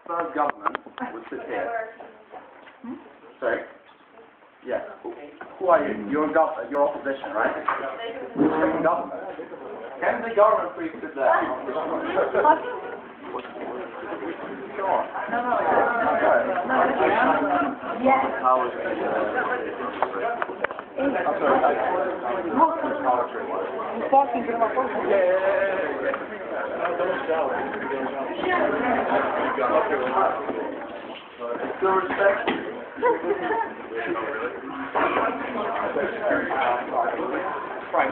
first government would sit here. Sorry? Yes. Who are you? You're opposition, right? Second government. Can the government please sit there? Come on. Yes. How is it? I'm sorry. Still respect? Right.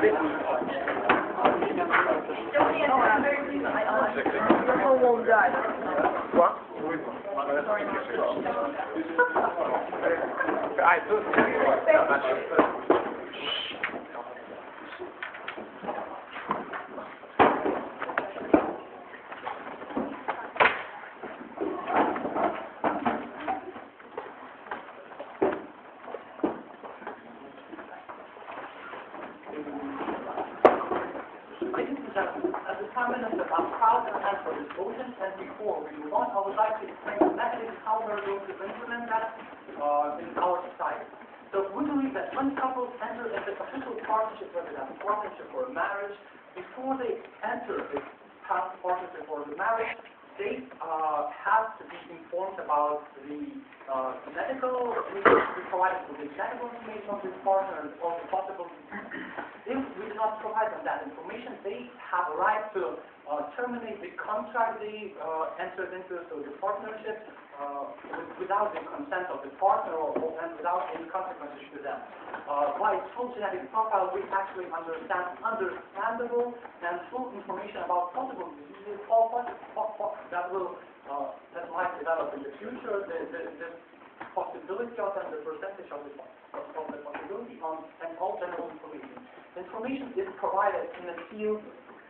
Your phone won't die. What? I thought. As the Prime Minister, I'm proud to answer this motion, and before we move on, I would like to explain exactly how we're going to implement that in our society. So we believe that when couples enter into official partnership, whether that's a partnership or a marriage, before they enter this partnership or the marriage, they have to be informed about the medical information to be provided for the medical information of this partner and all the possible. If we do not provide them that information, they have a right to terminate the contract they entered into, so the partnership, without the consent of the partner and without any consequences to them. By its full genetic profile, we actually understand understandable and full information about possible diseases, all that might develop in the future, the possibility of them, the percentage of the possibility on, and all general information. Information is provided in a sealed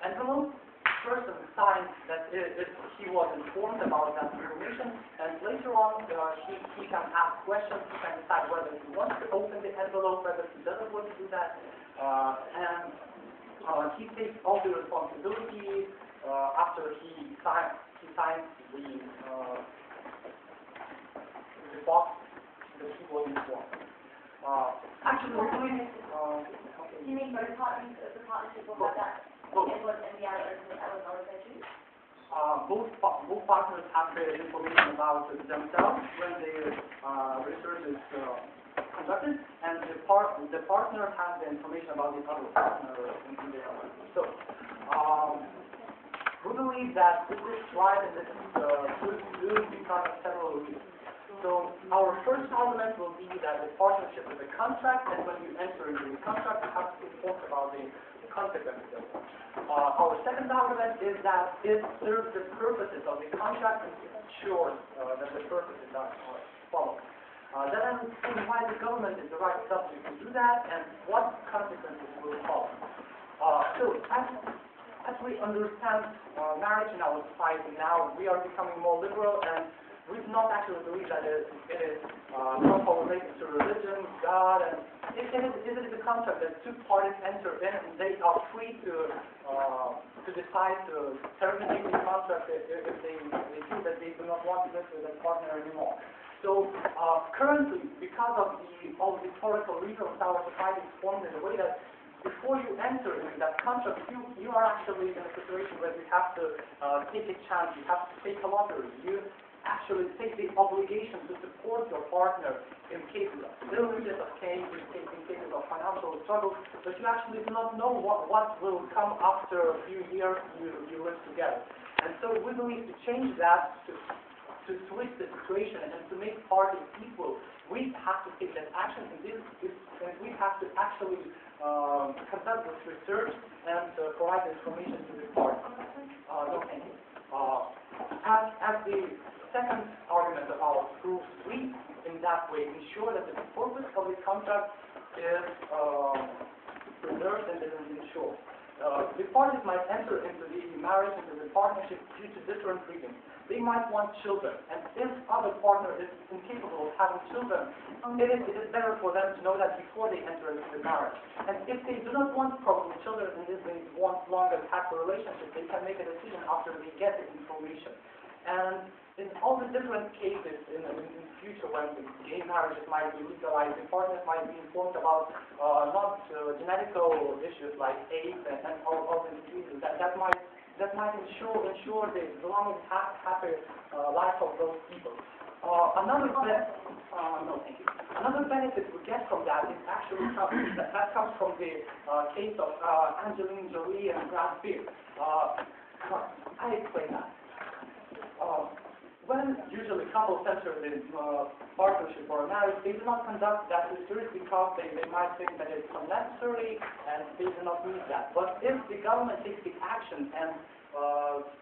envelope. Person signs that if he was informed about that information, and later on he can ask questions, he can decide whether he wants to open the envelope, whether he doesn't want to do that, and he takes all the responsibility after he signs the box that he was informed. Actually, You mean both parties of the partnership will have that? Both. And the other organization? Both partners have the information about themselves when their research is conducted, and the partner has the information about the other partner in their life. So, we believe that this is right and this is good because of several reasons. So, our first argument will be that the partnership is a contract, and when you enter into the contract, you have to be informed about the consequences of it. Our second argument is that it serves the purposes of the contract and ensures that the purposes are followed. Then I would see why the government is the right subject to do that and what consequences will follow. So, as we understand marriage in our society now, we are becoming more liberal, and we do not actually believe that it is somehow related to religion, God, and it is a contract that two parties enter in, and they are free to decide to terminate the contract if they feel that they do not want to live with their partner anymore. So currently, because of all the historical reasons, our society is formed in a way that before you enter into that contract, you are actually in a situation where you have to take a chance, you have to take a lottery, you actually take the obligation to support your partner in cases of illness, of cases, in cases of financial struggle, but you actually do not know what will come after a few years you live together. And so we believe to change that, to switch the situation and to make parties equal, we have to take that action, and we have to actually conduct this research and provide the information to the parties. No, thank you. As the second argument of ours proves, we in that way ensure that the purpose of the contract is preserved and is ensured. The parties might enter into the marriage, into the partnership due to different reasons. They might want children, and if other partner is incapable of having children, it is better for them to know that before they enter into the marriage. And if they do not want probably children and if they want longer happy relationship, they can make a decision after they get the information. And in all the different cases in the future when gay marriages might be legalized, the partners might be informed about not genetical issues like AIDS and all the diseases that might ensure the long and happy life of those people. Another benefit we get from that is actually that comes from the case of Angelina Jolie and Brad Pitt. I explain that. When usually couples enter the partnership or marriage, they do not conduct that research because they might think that it's unnecessary and they do not need that. But if the government takes the action and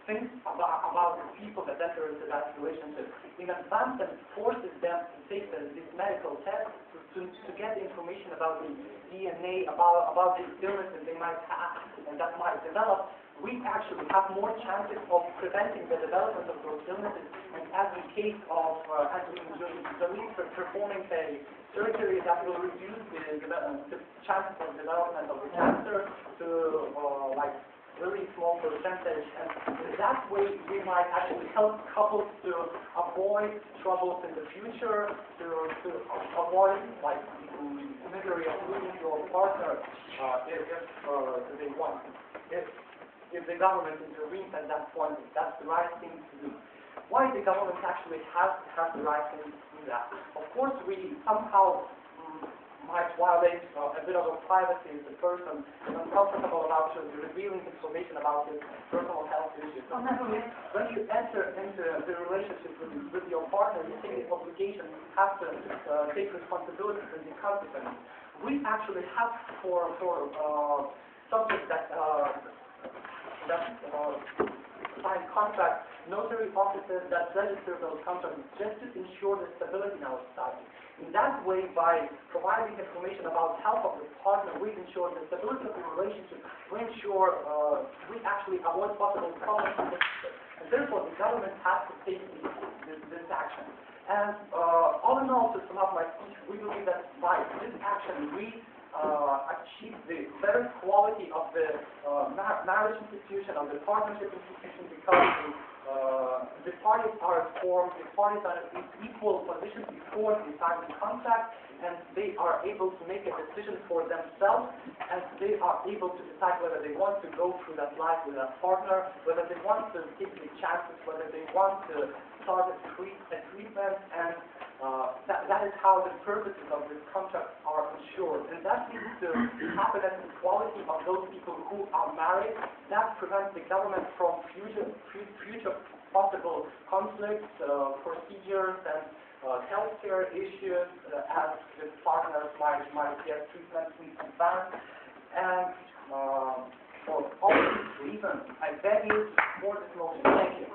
thinks about the people that enter into that relationship in advance and forces them to take this medical test to get information about the DNA, about the illnesses they might have and that might develop, we actually have more chances of preventing the development of those illnesses. And as in the case of Angelina Jolie performing a surgery that will reduce the chances of development of the cancer to like really small percentage, and in that way we might actually help couples to avoid troubles in the future, to avoid like misery of losing your partner if they want. If the government intervenes at that point, that's the right thing to do. Why the government actually has the right thing to do that? Of course, we somehow might violate a bit of a privacy if the person is uncomfortable about revealing information about his personal health issues. When you enter into the relationship with your partner, you take the obligation, you have to take responsibility for the consequences. We actually have for subjects that sign contracts, notary offices that register those contracts just to ensure the stability in our society. In that way, by providing information about health of the partner, we ensure the stability of the relationship, we ensure we actually avoid possible problems in the future. And therefore, the government has to take this action. And all in all, to sum up my speech, we believe that by this action, we achieve the better quality of the marriage institution, of the partnership institution, because the parties are informed, the parties are in equal position before they sign the contract, and they are able to make a decision for themselves, and they are able to decide whether they want to go through that life with a partner, whether they want to take the chances, whether they want to start a treatment, and that is how the purposes of this contract are ensured. And that leads to happiness and equality of those people who are married. That prevents the government from future possible conflicts, procedures, and healthcare issues as the partners might get treatment in advance. And for all these reasons, I beg you to support this motion. Thank you.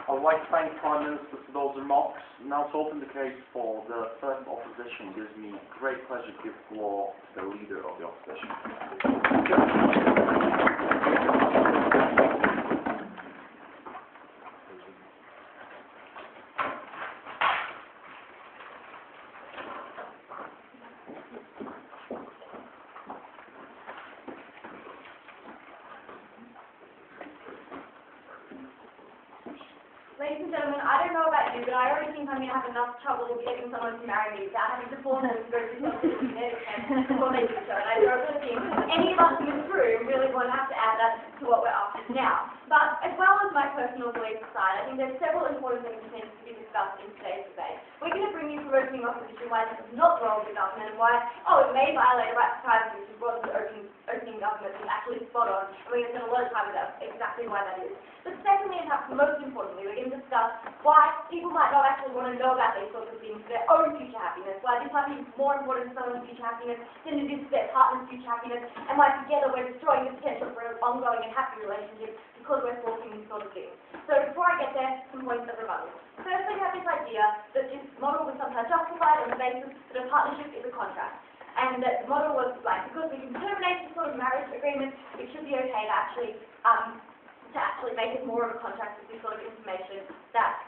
I'd like to thank the Prime Minister for those remarks. Now to open the case for the first opposition, gives me great pleasure to give the floor to the leader of the opposition. Ladies and gentlemen, I don't know about you, but I already think I'm going to have enough trouble getting someone to marry me without having to force them to go through something before they do so. And I don't think any of us in this room really want to have to add that to what we're after now. But as well as my personal beliefs aside, I think there's several important things that need to be discussed in today's debate. We're going to bring you through opening opposition why this is not wrong with the government and why, it may violate a right to privacy, which is what the opening government is actually spot on. And we're going to spend a lot of time with that, exactly why that is. But secondly, and perhaps most importantly, we're going to discuss why people might not actually want to know about these sorts of things for their own future happiness, why this might be more important to someone's future happiness than it is to their partner's future happiness, and why together we're destroying the potential for an ongoing and happy relationship because we're forcing these sort of things. So before I get there, some points of rebuttal. Firstly, we have this idea that this model was sometimes justified on the basis that a partnership is a contract. And that the model was like, because we can terminate this sort of marriage agreement, it should be okay to actually make it more of a contract with this sort of information that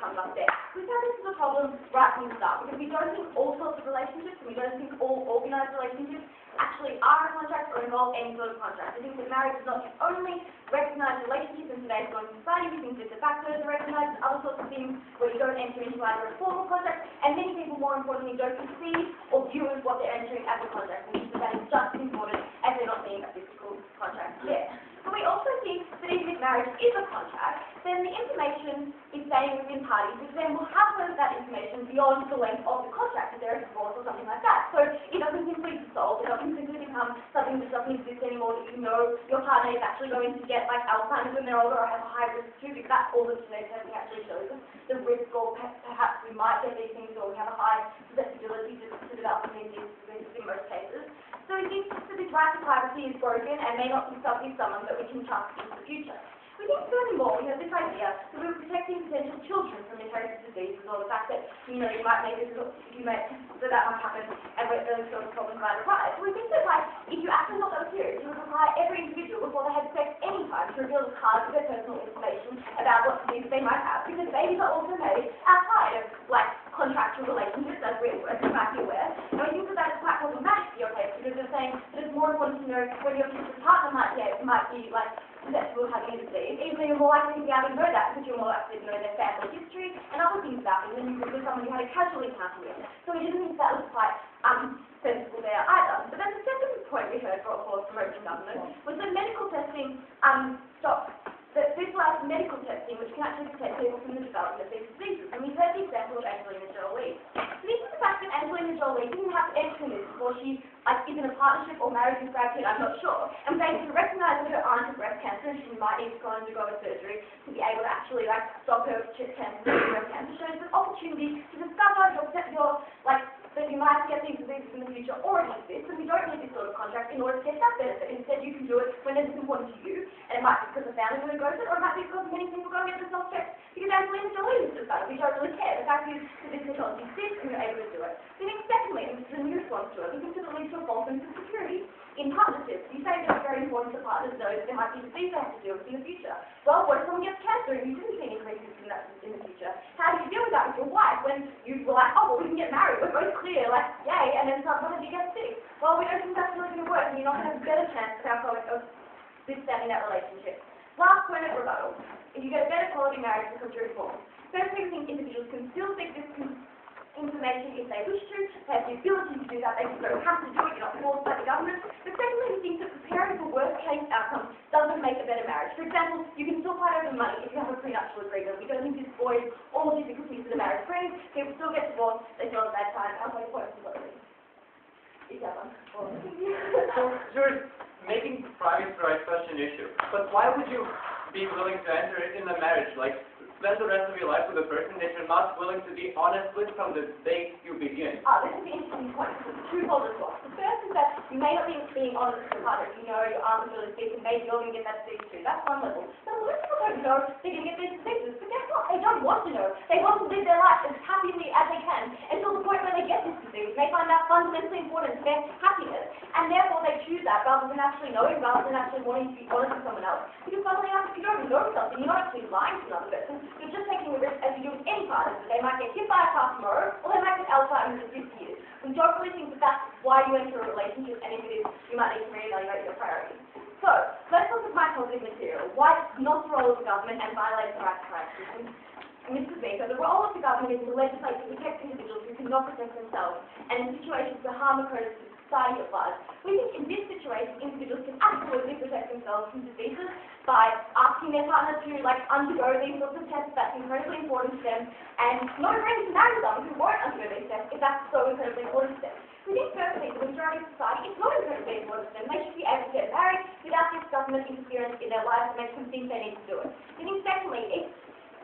comes up there. We found this is a problem right from the start because we don't think all sorts of relationships, and we don't think all organised relationships actually are a contract or involve any sort of contract. We think that marriage is not the only recognised relationship in today's modern society. We think that de facto is recognised, and other sorts of things where you don't enter into either a formal contract, and many people, more importantly, don't perceive or view as what they're entering as a contract. We think that that is just as important as they're not being a physical contract there. But we also think that even if marriage is a contract, then the information is staying within parties, which then will have that information beyond the length of the contract, if there is divorce or something like that. So it doesn't simply dissolve, it doesn't simply become something that doesn't exist anymore, that you know your partner is actually going to get like Alzheimer's when they're older or have a high risk too, because that's all the genetic testing actually shows us, the risk, or perhaps we might get these things, or we have a high susceptibility to developing these diseases in most cases. So we think that this right to privacy is broken and may not be someone that we can trust in the future. We think furthermore, we have this idea that we're protecting potential children from inherited diseases, or the fact that, you might make this, that might happen, and those sort of problems might arise. We think that, if you actually thought that was serious, you would require every individual before they had sex any time to reveal the cards of their personal information about what diseases they might have, because babies are also made outside of, contractual relationships, as real work, you might be aware. And we think that that is quite problematic for your case, because they're saying that it's more important to know when your future partner might be susceptible to having a disease, even though you're more likely to be able to know that because you're more likely to know their family history and other things about them than you would with someone you had a casual encounter with. So we didn't think that was quite sensible there either. But then the second point we heard brought forward from American government was that medical testing that this allows medical testing, which can actually protect people from the development of these diseases. And we heard the example of Angelina Jolie. So this is the fact that Angelina Jolie didn't have to enter this before she is in a partnership or married with Brad Pitt, I'm not sure. And was able to recognise that her aunt had breast cancer and she might need to go undergo a surgery to be able to actually stop her cancer, breast cancer. Shows an opportunity to discover that you might get these diseases in the future already exist, and we don't need this sort of contract in order to get that benefit. Instead, you can do it when it's important to you, and it might be because the family really goes it, or it might be because many people go and get themselves checked because Angelina Jolie has just done it. We don't really care. The fact is that this technology exists and you're able to do it. I think secondly, and this is a new response to it, we consider it leads to a false sense of security in partnerships. You say that it's very important for partners to know that there might be disease they have to deal with in the future. Well, what if someone gets cancer and you didn't see any increases in that in the future? How do you deal with that with your wife when you were like, oh, well, we can get married, we're both clear, yay, and then suddenly you get sick? Well, we don't think that's really going to work, and you're not going to have a better chance of withstanding that relationship. Last point of rebuttal. If you get a better quality marriage because you're informed. Firstly, we think individuals can still seek this information if they wish to. They have the ability to do that. They just don't have to do it. You're not forced by the government. But secondly, we think that preparing for worst-case outcomes doesn't make a better marriage. For example, you can still fight over money if you have a prenuptial agreement. We don't think this avoids all the difficulties that the marriage brings. People still get divorced. They still have a bad time. I'll make a point of is that one? So you're making privacy rights such an issue. But why would you be willing to enter in a marriage? Spend the rest of your life with a person that you're not willing to be honest with from the day you begin. This is the interesting point. It's a twofold response. The first is that you may not be being honest with your partner. If you know your aunt is really sick and maybe you're going to get that disease too. That's one level. But most people don't know they're going to get these diseases. But guess what? They don't want to know. They want to live their life as happily as they can until the point where they get this disease. They find that fundamentally important to their happiness. And therefore they choose that rather than actually knowing, rather than actually wanting to be honest with someone else. Because funnily enough, if you don't know something, you're not actually lying to another person. You're just taking a risk as you do with any partner. That they might get hit by a car tomorrow, or they might get Alzheimer's in 50 years. We don't really think that that's why you enter a relationship, and if it is, you might need to reevaluate your priorities. So, let's look at my positive material. Why it's not the role of the government and violates the right to privacy. And this is me. So the role of the government is to legislate to protect individuals who cannot protect themselves, and in situations where harm occurs to society at large. We think in this situation, individuals can absolutely protect themselves from diseases by asking their partner to undergo these sorts of tests. That's incredibly important to them, and not agreeing to marry someone who won't undergo these tests if that's so incredibly important to them. We think firstly, the majority of society is not incredibly important to them. They should be able to get married without this government interference in their lives that makes them think they need to do it. We think secondly,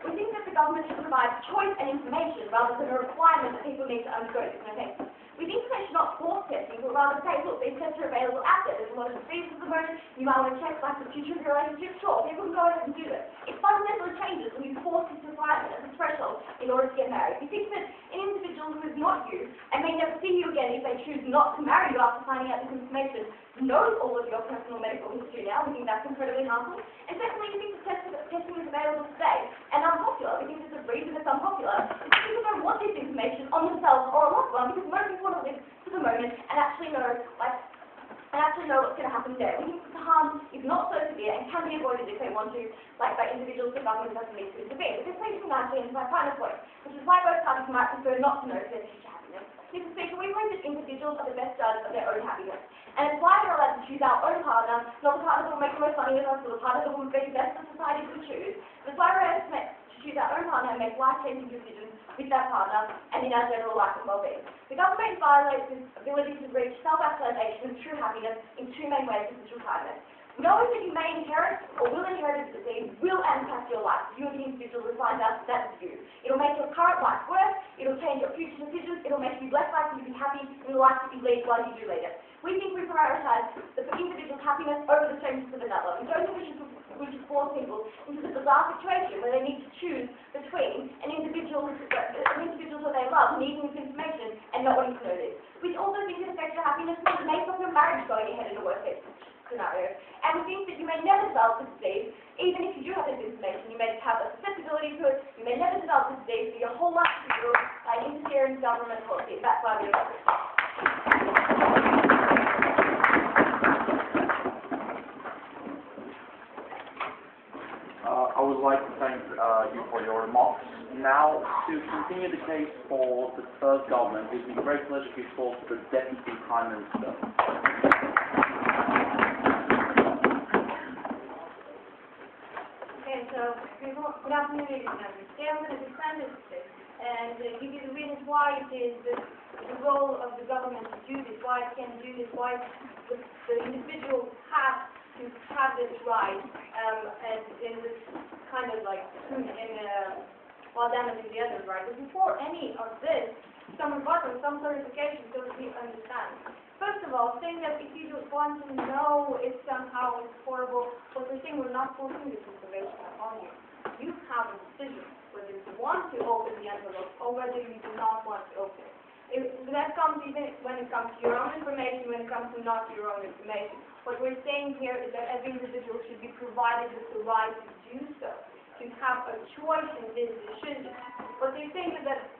we think that the government should provide choice and information rather than a requirement that people need to undergo this kind of. We think they should not force testing, but rather say, look, these tests are available out there. There's a lot of diseases at the moment. You might want to check the future of your relationship. Sure, people can go ahead and do this. It fundamentally changes when you force this requirement as a threshold in order to get married. We think that an individual who is not you and may never see you again if they choose not to marry you after finding out this information knows all of your personal medical history now. We think that's incredibly harmful. And secondly, we think the testing is available today and unpopular. We think there's a reason it's unpopular. It's because people don't want this information on themselves or a loved one, because most people want to live to the moment and actually know, what's going to happen there. We think the harm is not so severe and can be avoided if they want to, like by individuals, the government doesn't need to intervene. But this leads me nicely into my final point, which is why both parties might prefer not to know their future happiness. Mr. Speaker, we believe that individuals are the best judges of their own happiness. And it's why we're allowed to choose our own partner, not the partner that will make the most money with us, or the partner that will make the best for society to choose. It's why we're able to choose our own partner and make life-changing decisions with that partner and in our general life and well-being. The government violates this ability to reach self-actualization and true happiness in two main ways in this retirement. Knowing that you may inherit or will inherit a disease will impact your life. You are the individual who finds out that is you. It'll make your current life worse, it'll change your future decisions, it'll make you less likely to be happy in the life that you lead while you do lead it. We think we prioritise the individual's happiness over the changes of another. We don't think we should force people into the bizarre situation where they need to choose between an individual who they love needing this information and not wanting to know this. We also think it affects your happiness because it makes up your marriage going ahead in a worst case scenario. And we think that you may never develop the disease, even if you do have this information. You may have a susceptibility to it, you may never develop the disease, but your whole life is built by interfering in government policy. That's why we love it. I would like to thank you for your remarks. Now, to continue the case for the third government, it is a great pleasure to talk to the Deputy Prime Minister. Okay, so good afternoon, ladies and gentlemen. Today I'm going to defend this and give you the reasons why it is the role of the government to do this, why it can do this, why the individual has to have this right, and in this kind of like, while damaging the others, right? But before any of this, some rebuttal, some clarification so that we understand. First of all, saying that if you don't want to know if somehow it's horrible, what we're saying, we're not forcing this information upon you. You have a decision whether you want to open the envelope or whether you do not want to open it. That comes even when it comes to your own information, when it comes to not your own information. What we're saying here is that every individual should be provided with the right to do so, to have a choice in this decision. What they're saying is that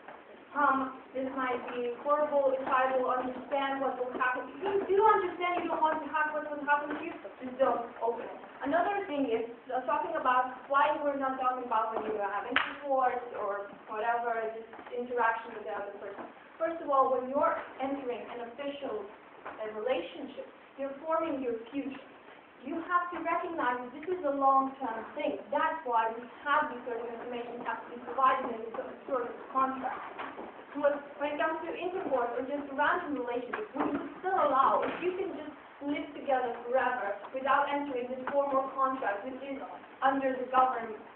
this might be horrible if I will understand what will happen. If you do understand you don't want to have what will happen to you, just don't open it. Another thing is talking about why we're not talking about when you have intercourse or whatever, just interaction with the other person. First of all, when you're entering an official relationship, you're forming your future. You have to recognize that this is a long-term thing. That's why we have this sort of information has to be provided in this sort of contract. When it comes to intercourse or just random relationships, we would still allow, if you can just live together forever without entering this formal contract, which is under the governance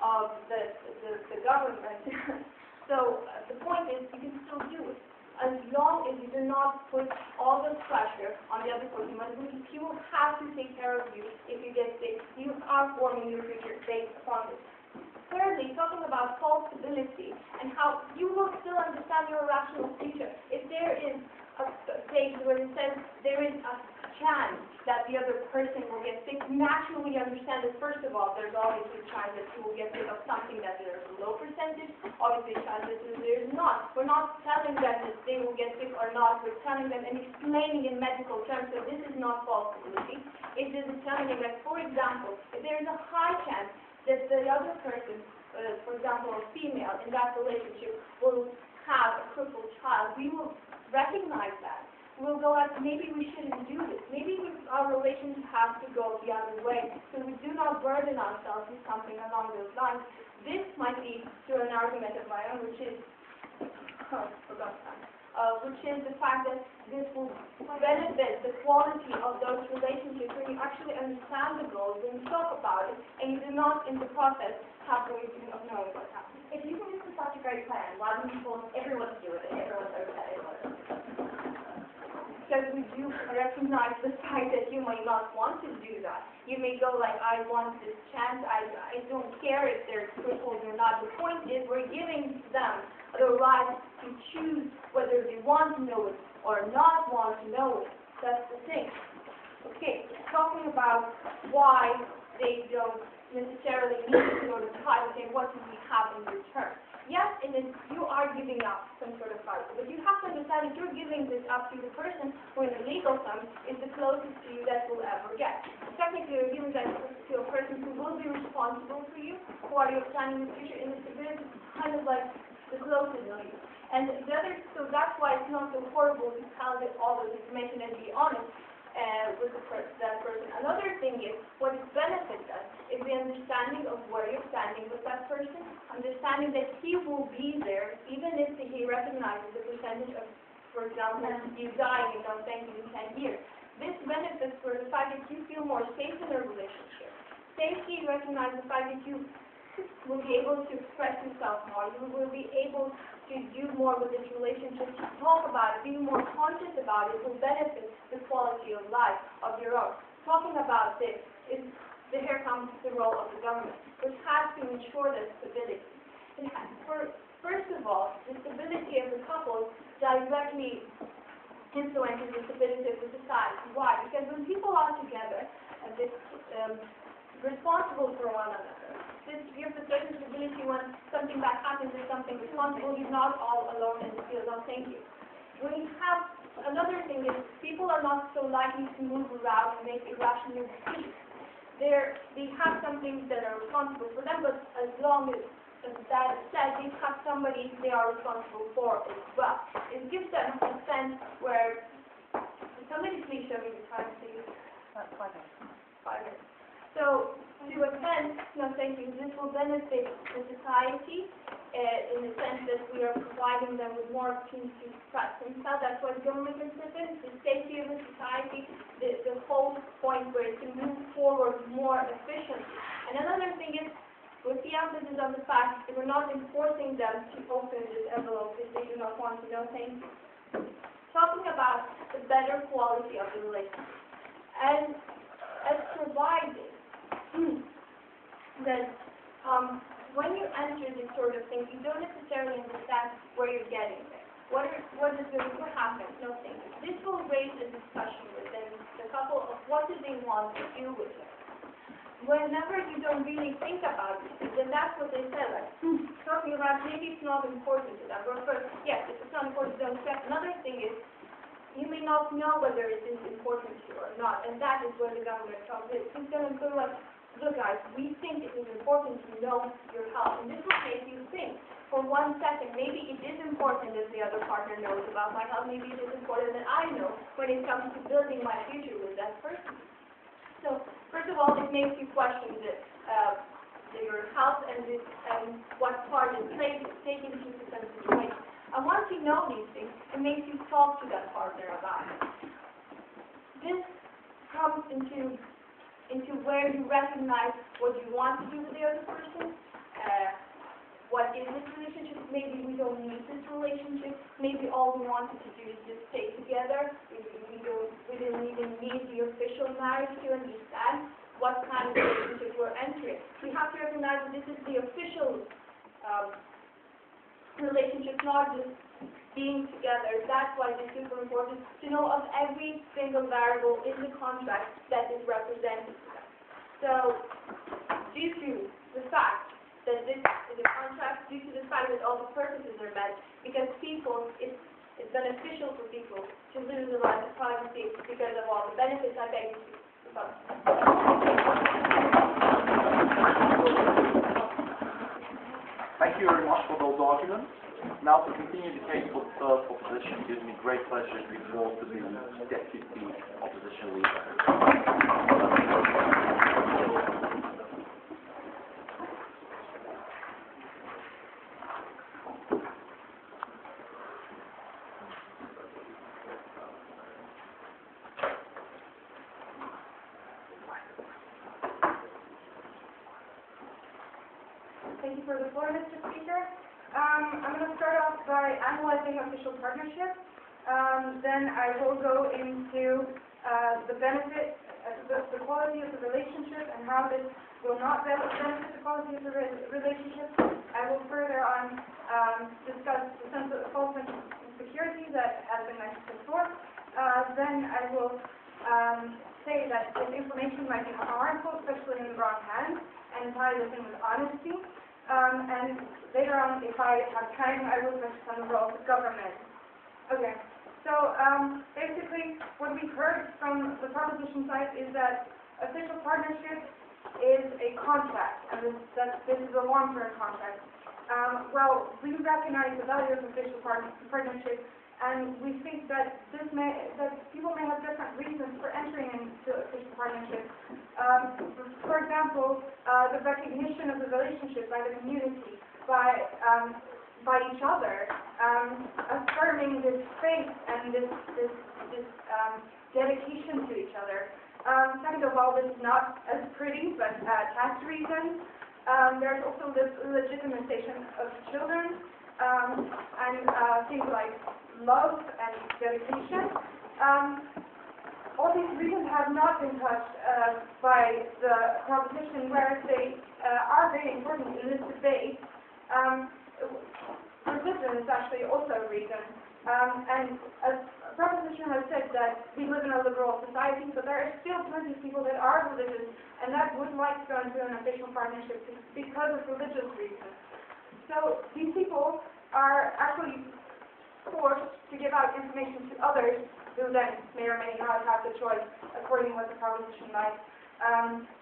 of the government. So the point is, you can still do it, as long as you do not put all the pressure on the other person. He will have to take care of you if you get sick. You are forming your future based upon this. Thirdly, talking about false stability and how you will still understand your rational future. If there is a stage where it says there is a chance that the other person will get sick, naturally understand that first of all, there's always a chance that you will get sick of something that there's a low percentage, obviously a chance that there's not. We're not telling them that they will get sick or not, we're telling them and explaining in medical terms that this is not false stability. It is telling them that, for example, if there is a high chance that the other person, for example, a female in that relationship, will have a crippled child, we will recognize that. We'll go out, maybe we shouldn't do this. Maybe our relationship has to go the other way, so we do not burden ourselves with something along those lines. This might lead to an argument of my own, which is, which is the fact that this will benefit the quality of those relationships when you actually understand the goals, when you talk about it, and you do not, in the process, have the reason of knowing what's happening. If you think this is such a great plan, why don't you force everyone to do it and everyone's okay? Because we do recognize the fact that you might not want to do that. You may go like, I want this chance, I don't care if they're crippled or not. The point is we're giving them the right to choose whether they want to know it or not want to know it. That's the thing. Okay, talking about why they don't necessarily need to sort of try to say, what do we have in return? Yes, it is, you are giving up some sort of privacy, but you have to understand that you're giving this up to the person who in the legal terms is the closest to you that will ever get. Technically, you're giving that to a person who will be responsible for you, who are your planning in the future, and it's kind of like the closest to you. And the other, so that's why it's not so horrible to tell them all this information and be honest with that person. Another thing is, what it benefits us is the understanding of where you're standing with that person, understanding that he will be there, even if he recognizes the percentage of, for example, you dying and not thank you in 10 years. This benefits for the fact that you feel more safe in a relationship. Safety recognizes the fact that you will be able to express yourself more. You will be able to do more with this relationship, to talk about it, be more conscious about it, will benefit the quality of life of your own. Talking about this is, here comes the role of the government, which has to ensure that stability. First of all, the stability of the couple directly influences the stability of the society. Why? Because when people are together, responsible for one another, this gives a certain stability when something bad happens, there's something responsible, you're not all alone in the field, no thank you. When you have, another thing is, people are not so likely to move around and make irrational decisions. They have some things that are responsible for them, but as long as that is said, they have somebody they are responsible for as well. It gives them a sense where, somebody please show me the time, please. 5 minutes. 5 minutes. So, to a sense, no thank you, this will benefit the society in the sense that we are providing them with more opportunities to express themselves. That's what government is concerned, the safety of the society, the whole point where it can move forward more efficiently. And another thing is, with the emphasis on the fact that we're not enforcing them to open this envelope if they do not want to, no thank you. Talking about the better quality of the relationship. And as provided that when you enter this sort of thing, you don't necessarily understand where you're getting there. What happens? No thank you. This will raise a discussion within the couple of what do they want to do with it. Whenever you don't really think about it, then that's what they say, like, talking about maybe it's not important to them. Or first, yes, if it's not important, don't accept. Another thing is, you may not know whether it is important to you or not, and that is where the government comes in. It's going to go like, look guys, we think it is important to know your health, and this will make you think for 1 second, maybe it is important that the other partner knows about my health, maybe it is important that I know when it comes to building my future with that person. So, first of all, it makes you question your health and what part it plays, taking into consideration. And once you know these things, it makes you talk to that partner about it. This comes into where you recognize what you want to do with the other person, what is this relationship, maybe we don't need this relationship, maybe all we wanted to do is just stay together, we didn't even need the official marriage to understand what kind of relationship we're entering. We have to recognize that this is the official relationship, not just being together. That's why it's super important to know of every single variable in the contract that is represented. So, due to the fact that this is a contract, due to the fact that all the purposes are met, because people, it's beneficial for people to lose the right to privacy because of all the benefits. I beg you to come. Thank you very much for those arguments. Now to continue the case for the third opposition, it gives me great pleasure to be brought to the deputy opposition leader. Thank you for the floor, Mr. Speaker. I'm going to start off by analyzing official partnership. Then I will go into the benefit, the quality of the relationship and how this will not benefit the quality of the relationship. I will further on discuss the false sense of security that has been mentioned before. then I will say that this information might be harmful, especially in the wrong hands, and tie this in with honesty. And later on, if I have time, I will touch on the role of the government. Okay, so basically what we've heard from the proposition side is that official partnership is a contract, and this is a long-term contract. Well, we recognize the value of official partnership, and we think that people may have different reasons for entering into official partnership. For example, the recognition of the relationship by the community, by each other, affirming this faith and this dedication to each other. Second of all, this is not as pretty, but tax reasons. There's also this legitimization of children, and things like love and dedication. All these reasons have not been touched by the proposition, whereas they are very important in this debate. Religion is actually also a reason. And as a proposition has said that we live in a liberal society, so there are still plenty of people that are religious and that would like to go into an official partnership because of religious reasons. So these people are actually forced to give out information to others who then may or may not have the choice, according to what the proposition likes,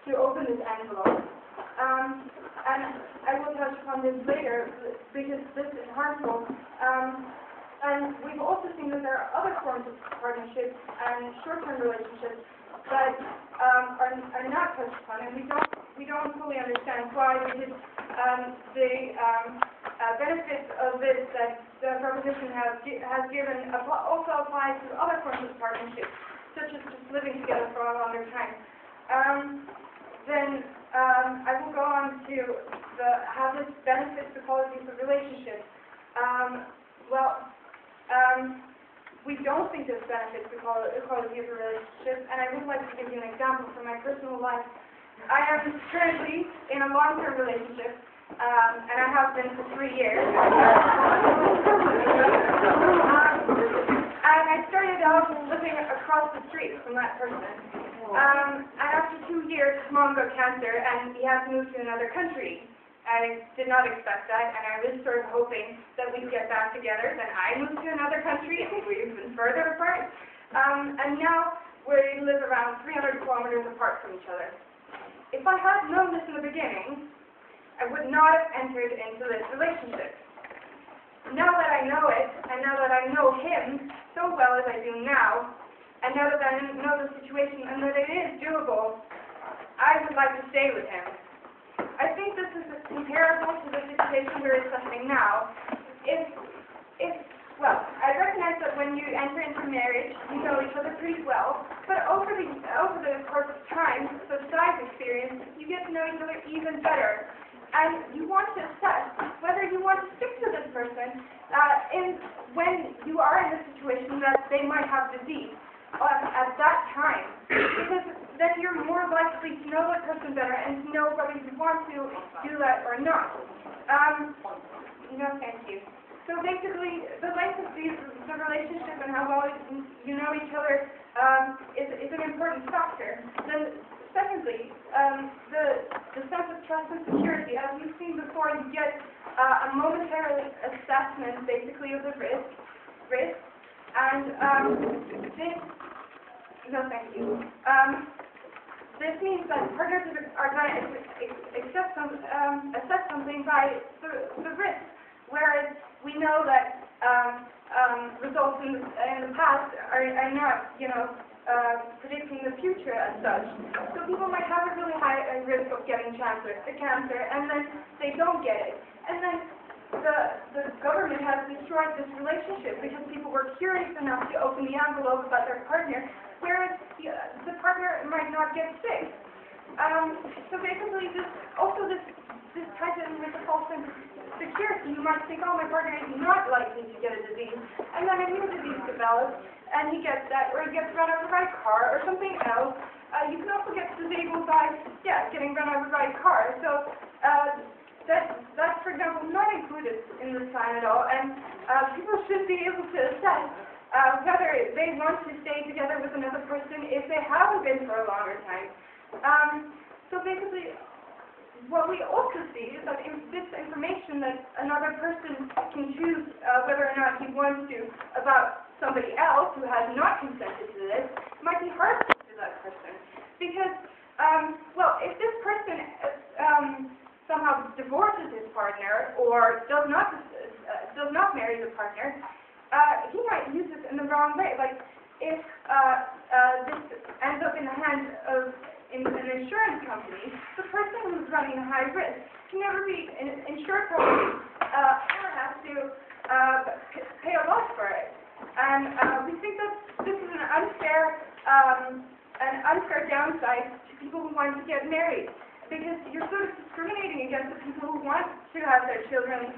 to open this envelope. And I will touch upon this later because this is harmful. And we've also seen that there are other forms of partnerships and short-term relationships that are not touched upon, and we don't fully understand why, because the benefits of this that the proposition has given also applies to other forms of partnerships, such as just living together for a longer time. Then I will go on to how this benefits the qualities of relationships. We don't think this benefits the quality of a relationship, and I would like to give you an example from my personal life. I am currently in a long-term relationship, and I have been for 3 years. And I started out living across the street from that person. And after 2 years, his mom got cancer, and he had to move to another country. I did not expect that, and I was sort of hoping that we'd get back together. Then I moved to another country, and we've been further apart. And now we live around 300 kilometers apart from each other. If I had known this in the beginning, I would not have entered into this relationship. Now that I know it, and now that I know him so well as I do now, and now that I know the situation and that it is doable, I would like to stay with him. I think this is comparable to the situation we're discussing now. Well, I recognize that when you enter into marriage, you know each other pretty well, but over the course of time, so I've experienced, you get to know each other even better. And you want to assess whether you want to stick to this person when you are in the situation that they might have disease at that time. Because then you're more likely to know that person better and to know whether you want to do that or not. No, thank you. So basically, the length of the relationship and how well you know each other is an important factor. Then, secondly, the sense of trust and security. As we've seen before, you get a momentary assessment, basically, of the risk, and this. No, thank you. This means that partners are going to assess something by the risk, whereas we know that results in the past are not, predicting the future as such. So people might have a really high risk of getting cancer, and then they don't get it. And then the government has destroyed this relationship because people were curious enough to open the envelope about their partner, whereas the partner might not get sick. So basically, this ties in with the false sense of security. You might think, oh, my partner is not likely to get a disease, and then a new disease develops, and he gets that, or he gets run over by a car, or something else. You can also get disabled by, getting run over by a car. So that's, for example, not included in this plan at all, and people should be able to assess whether they want to stay together with another person if they haven't been for a longer time. So basically, what we also see is that this information that another person can choose whether or not he wants to about somebody else who has not consented to this might be harmful to that person. Because, well, if this person somehow divorces his partner or does not marry the partner, he might use this in the wrong way. Like, if this ends up in the hands of an insurance company, the person who's running a high risk can never be insured properly or has to pay a loss for it. And we think that this is an unfair downside to people who want to get married, because you're sort of discriminating against the people who want to have their children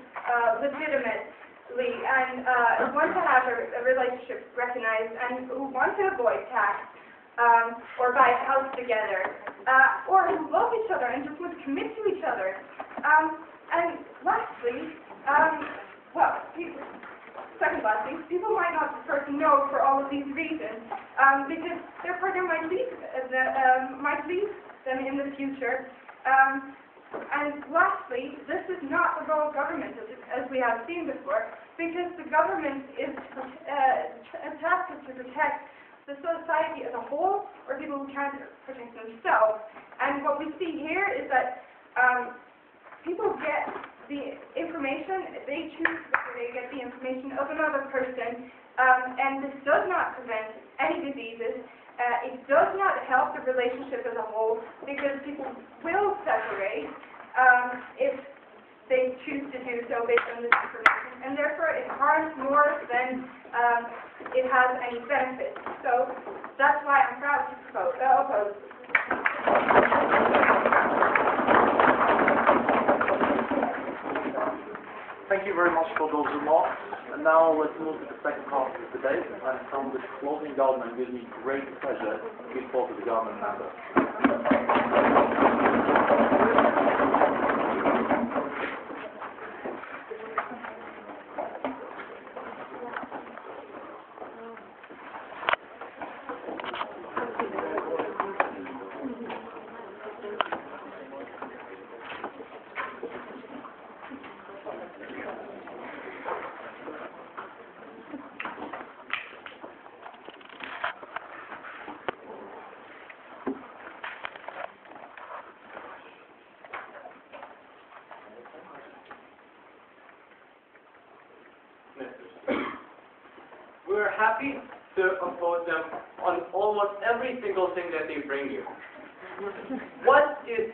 legitimately and want to have a relationship recognized and who want to avoid tax or buy a house together or who love each other and just want to commit to each other. And lastly, second lastly, people might not prefer to know for all of these reasons because their partner might leave them in the future. And lastly, this is not the role of government as we have seen before, because the government is tasked to protect the society as a whole, or people who can't protect themselves. And what we see here is that people get the information, they choose whether they get the information of another person, and this does not prevent any diseases. It does not help the relationship as a whole, because people will separate if they choose to do so based on this information, and therefore it harms more than it has any benefit. So that's why I'm proud to oppose. Thank you very much for those remarks. And now let's move to the second half of the debate, and from the closing government, it gives me great pleasure to give floor to the government member. We're happy to oppose them on almost every single thing that they bring you. What is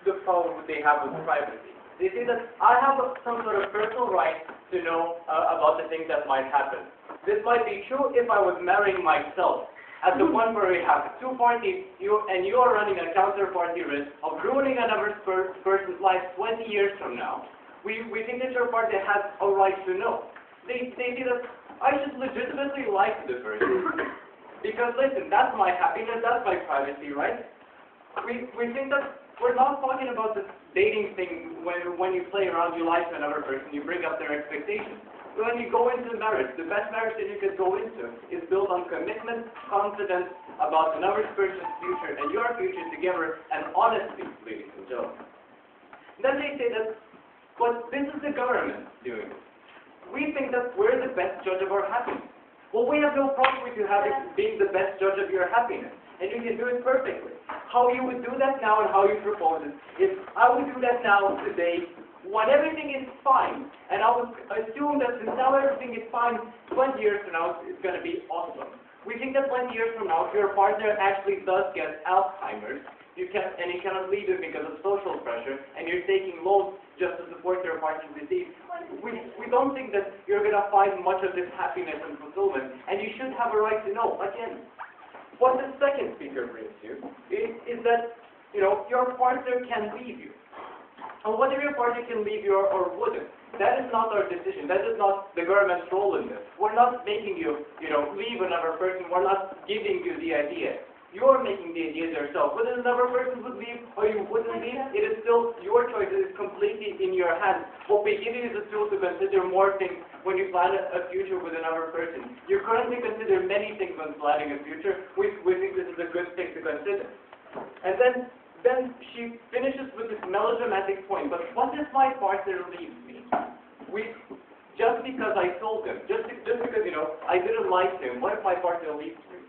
the problem they have with privacy? They say that I have some sort of personal right to know about the things that might happen. This might be true if I was marrying myself. At the point where we have two parties, you are running a counterparty risk of ruining another person's life 20 years from now. We think that your party has a right to know. They say that I should legitimately like the person. Because listen, that's my happiness, that's my privacy, right? We think that we're not talking about the dating thing when you play around, you lie to another person, you bring up their expectations. When you go into marriage, the best marriage that you can go into is built on commitment, confidence about another person's future and your future together, and honesty, ladies and gentlemen. Then they say that, but this is the government doing it. We think that we're the best judge of our happiness. Well, we have no problem with you being the best judge of your happiness, and you can do it perfectly. How you would do that now and how you propose it is, I would do that now today when everything is fine, and I would assume that since now everything is fine, 20 years from now it's going to be awesome. We think that 20 years from now, if your partner actually does get Alzheimer's, you cannot leave it because of social pressure, and you're taking loans just to support your partner's disease. We don't think that you're going to find much of this happiness and fulfillment, and you should have a right to know. Again, what the second speaker brings you is that, your partner can leave you. And whether your partner can leave you or wouldn't, that is not our decision. That is not the government's role in this. We're not making you, leave another person. We're not giving you the idea. You're making the ideas yourself. Whether another person would leave or you wouldn't leave, it is still your choice. It is completely in your hands. What we give you is a tool to consider more things when you plan a future with another person. You currently consider many things when planning a future. We think this is a good thing to consider. And then she finishes with this melodramatic point. But what if my partner leaves me? Just because I told him, just because, I didn't like him, what if my partner leaves me?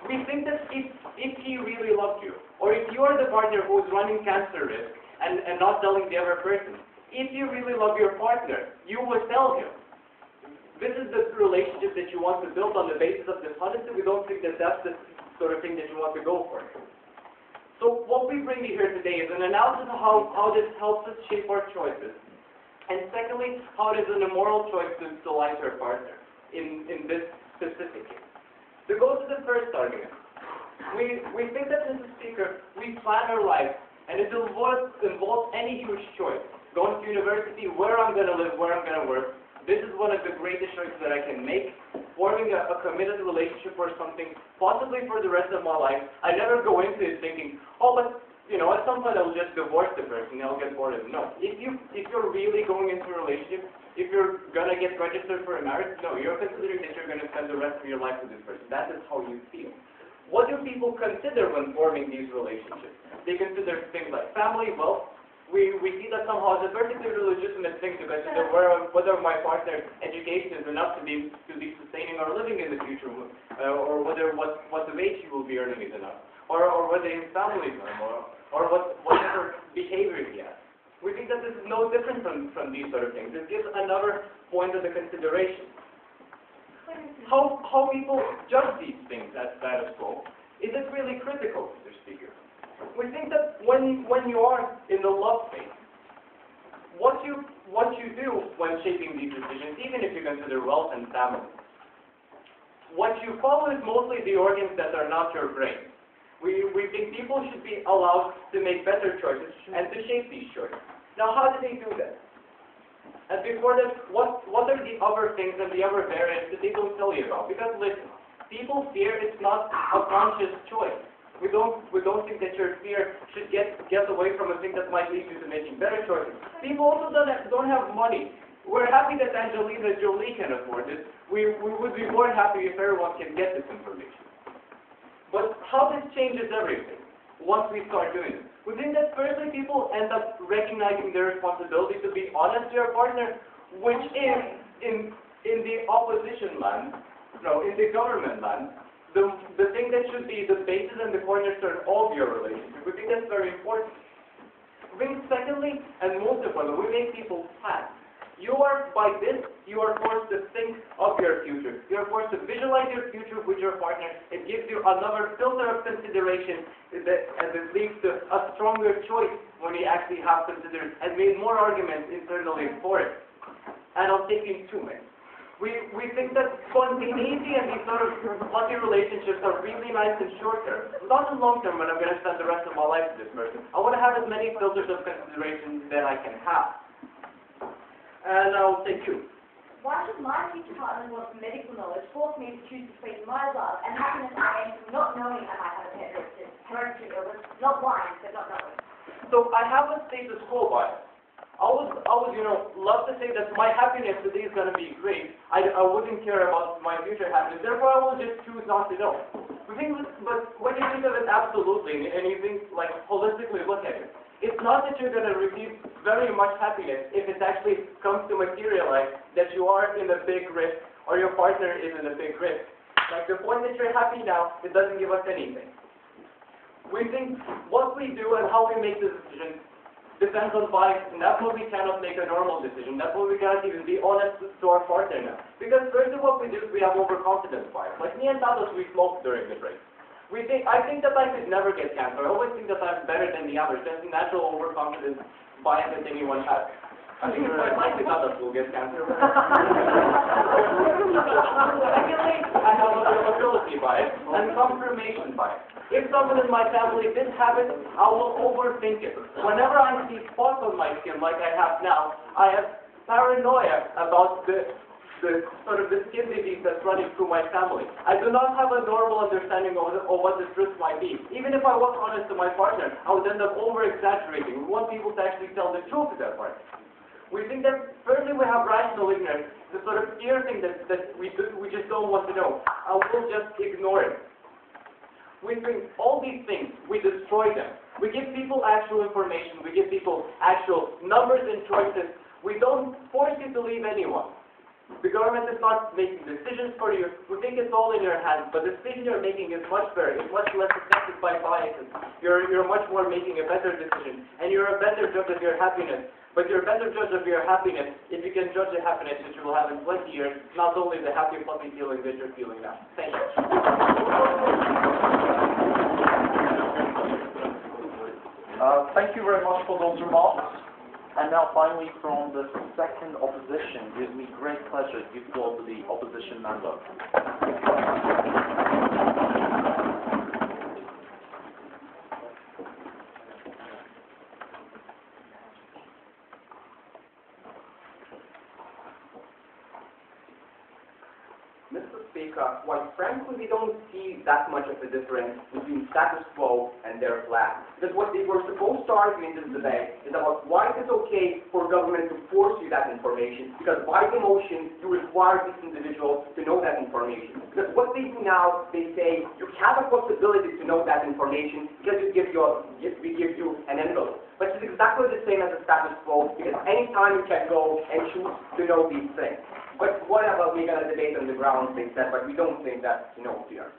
We think that if he really loved you, or if you are the partner who is running cancer risk and not telling the other person, if you really love your partner, you would tell him. This is the relationship that you want to build on the basis of dishonesty. We don't think that that's the sort of thing that you want to go for. So what we bring you here today is an analysis of how this helps us shape our choices. And secondly, how it is an immoral choice to lie to your partner in this specific case. To go to the first argument, we think that as a speaker, we plan our life, and it involves any huge choice. Going to university, where I'm going to live, where I'm going to work. This is one of the greatest choices that I can make. Forming a committed relationship or something, possibly for the rest of my life. I never go into it thinking, oh, but at some point I'll just divorce the person, I'll get bored of it. No. If you're really going into a relationship, if you're going to get registered for a marriage, no, you're considering that you're going to spend the rest of your life with this person. That is how you feel. What do people consider when forming these relationships? They consider things like family, wealth. We see that somehow as a perfectly legitimate thing to consider whether my partner's education is enough to be sustaining our living in the future, or whether what the wage he will be earning is enough, or whether his family is enough, or whatever behavior he has. We think that this is no different from these sort of things. This gives another point of the consideration. How people judge these things as status quo, is it really critical, Mr. Speaker? We think that when you are in the love phase, what you do when shaping these decisions, even if you consider wealth and family, what you follow is mostly the organs that are not your brain. We think people should be allowed to make better choices and to shape these choices. Now, how do they do that? And before that, what are the other things and the other barriers that they don't tell you about? Because listen, people fear it's not a conscious choice. We don't think that your fear should get away from a thing that might lead you to making better choices. People also don't have money. We're happy that Angelina Jolie can afford it. We would be more happy if everyone can get this information. But how this changes everything once we start doing it? We think that firstly people end up recognizing their responsibility to be honest to your partner, which is in the opposition land, in the government land, the thing that should be the basis and the cornerstone of your relationship. We think that's very important. We think secondly, and most importantly, we make people plan. By this, you are forced to think of your future. You are forced to visualize your future with your partner. It gives you another filter of consideration and it leads to a stronger choice when you actually have considered and made more arguments internally for it. And I'll take you in 2 minutes. We think that spontaneity and these sort of lucky relationships are really nice in short term. Not in long term when I'm going to spend the rest of my life with this person. I want to have as many filters of consideration that I can have. And I'll take 2. Why should my future partner who wants medical knowledge force me to choose between my love and happiness I am not knowing I might have a hereditary illness, not blind, but not knowing? So I have a status quo bias. I would love to say that my happiness today is going to be great. I wouldn't care about my future happiness. Therefore, I will just choose not to know. But when you think of it absolutely, and you think, holistically look at it, it's not that you're going to receive very much happiness if it actually comes to materialize that you are in a big risk or your partner is in a big risk. The point that you're happy now, it doesn't give us anything. We think what we do and how we make the decision depends on bias, and that's why we cannot make a normal decision. That's why we cannot even be honest to our partner now. Because first of what we do is we have overconfidence bias. Like me and Tados, we smoked during the break. I think that I could never get cancer. I always think that I'm better than the others. That's the natural overconfidence bias that anyone has. I think it's quite likely Tados will get cancer. Secondly, I have a probability bias and confirmation bias. If someone in my family did have it, I will overthink it. Whenever I see spots on my skin like I have now, I have paranoia about the the skin disease that's running through my family. I do not have a normal understanding of what this risk might be. Even if I was honest to my partner, I would end up over-exaggerating. We want people to actually tell the truth to their partner. We think that, firstly, we have rational ignorance, the sort of fear thing that we just don't want to know. I will just ignore it. We think all these things, we destroy them. We give people actual information. We give people actual numbers and choices. We don't force you to leave anyone. The government is not making decisions for you. We think it's all in your hands, but the decision you're making is much better. It's much less affected by biases. You're much more making a better decision, and you're a better judge of your happiness. But you're a better judge of your happiness if you can judge the happiness that you will have in 20 years, not only the happy, fuzzy feeling that you're feeling now. Thank you. Thank you very much for those remarks. And now finally from the second opposition, it gives me great pleasure to give floor to the opposition member. Mr. Speaker, quite frankly, we don't see that much of a difference between status quo and their plan. Because what they were supposed to argue in this debate is about why it is okay for government to force you that information, because by the motion, you require this individual to know that information. Because what they do now, they say, you have a possibility to know that information because we give you an envelope. But it's exactly the same as the status quo, because anytime you can go and choose to know these things. But whatever, we're going to debate on the grounds, they said, but we don't think that's, here.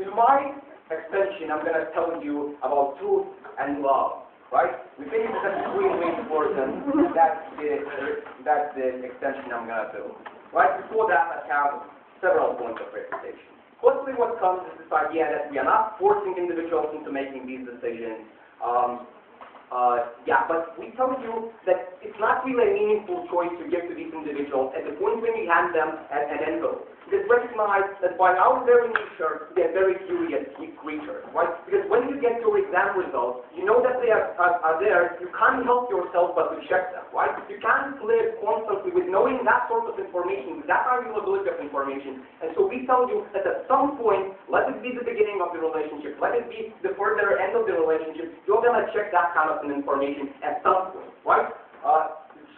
In my extension, I'm going to tell you about truth and love, right? We think it's extremely important. That's the extension I'm going to do. Right before that, I have several points of clarification. Firstly, what comes is this idea that we are not forcing individuals into making these decisions. But we tell you that it's not really a meaningful choice to give to these individuals at the point when we hand them an envelope. Because recognize that by our very nature, they are very curious creatures, right? Because when you get your exam results, you know that they are there, you can't help yourself but to check them, right? You can't live constantly with knowing that sort of information, that availability of information. And so we tell you that at some point, let it be the beginning of the relationship, let it be the further end of the relationship, you're going to check that kind of information at some point, right?